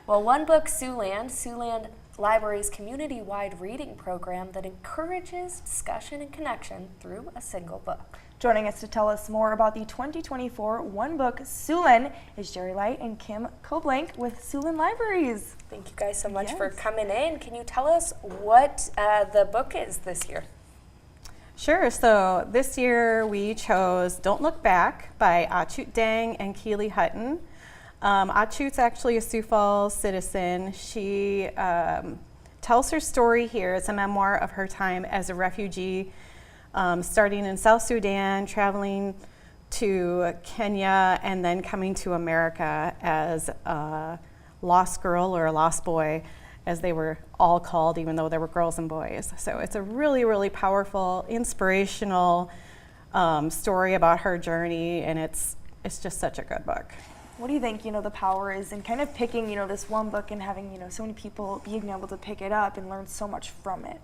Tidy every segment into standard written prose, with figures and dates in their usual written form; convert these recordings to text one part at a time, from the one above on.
Well, One Book Siouxland, Siouxland Library's community-wide reading program that encourages discussion and connection through a single book. Joining us to tell us more about the 2024 One Book Siouxland is Jeri Light and Kim Koblank with Siouxland Libraries. Thank you guys so much for coming in. Can you tell us what the book is this year? Sure. So this year we chose Don't Look Back by Achut Deng and Keely Hutton. Achut's actually a Sioux Falls citizen. She tells her story here. It's a memoir of her time as a refugee, starting in South Sudan, traveling to Kenya, and then coming to America as a lost girl or a lost boy, as they were all called, even though there were girls and boys. So it's a really, really powerful, inspirational story about her journey, and it's just such a good book. What do you think, the power is in kind of picking, this one book and having, so many people being able to pick it up and learn so much from it?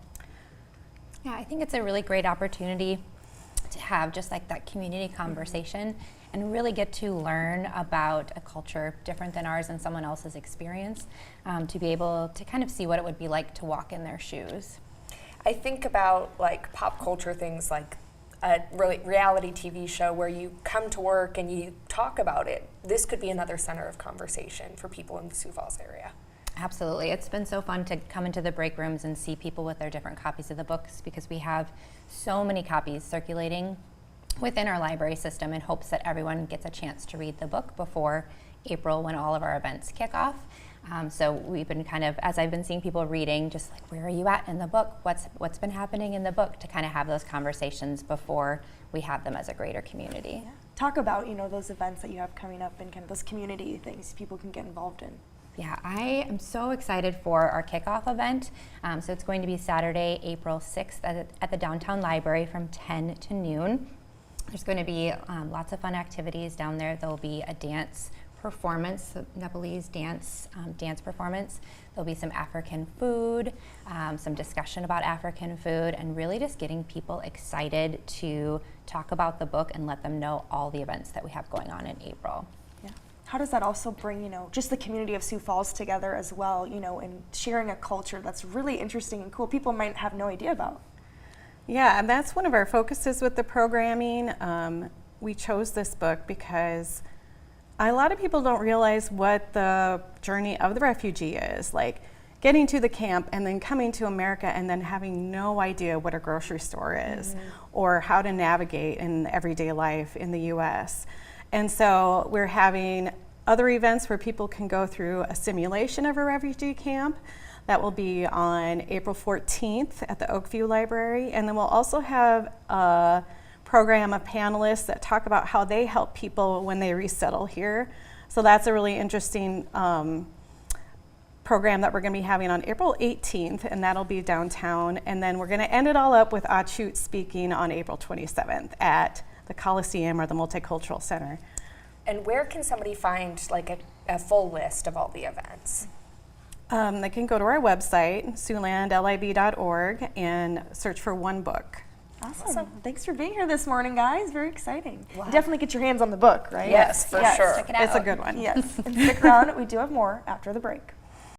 Yeah, I think it's a really great opportunity to have just like that community conversation and really get to learn about a culture different than ours and someone else's experience, to be able to kind of see what it would be like to walk in their shoes. I think about like pop culture things like a reality TV show where you come to work and you talk about it. This could be another center of conversation for people in the Sioux Falls area. Absolutely. It's been so fun to come into the break rooms and see people with their different copies of the books, because we have so many copies circulating within our library system in hopes that everyone gets a chance to read the book before April, when all of our events kick off. So we've been kind of, as I've been seeing people reading, just like, where are you at in the book? What's been happening in the book, to kind of have those conversations before we have them as a greater community. Yeah. Talk about, those events that you have coming up and kind of those community things people can get involved in. Yeah, I am so excited for our kickoff event. So it's going to be Saturday, April 6th at the Downtown Library from 10 to noon. There's going to be lots of fun activities down there. There'll be a dance performance, Nepalese dance performance. There'll be some African food, some discussion about African food, and really just getting people excited to talk about the book and let them know all the events that we have going on in April. Yeah. How does that also bring, just the community of Sioux Falls together as well, and sharing a culture that's really interesting and cool, people might have no idea about? Yeah, and that's one of our focuses with the programming. We chose this book because a lot of people don't realize what the journey of the refugee is, like getting to the camp and then coming to America and then having no idea what a grocery store is or how to navigate in everyday life in the US. And so we're having other events where people can go through a simulation of a refugee camp. That will be on April 14th at the Oakview Library. And then we'll also have a program of panelists that talk about how they help people when they resettle here. So that's a really interesting program that we're going to be having on April 18th, and that'll be downtown. And then we're going to end it all up with Achut speaking on April 27th at the Coliseum or the Multicultural Center. And where can somebody find like a full list of all the events? They can go to our website, siouxlandlib.org, and search for One Book. Awesome. Thanks for being here this morning, guys. Very exciting. Wow. Definitely get your hands on the book, right? Yes, for sure. Check it out. It's a good one. Yes. And stick around. We do have more after the break.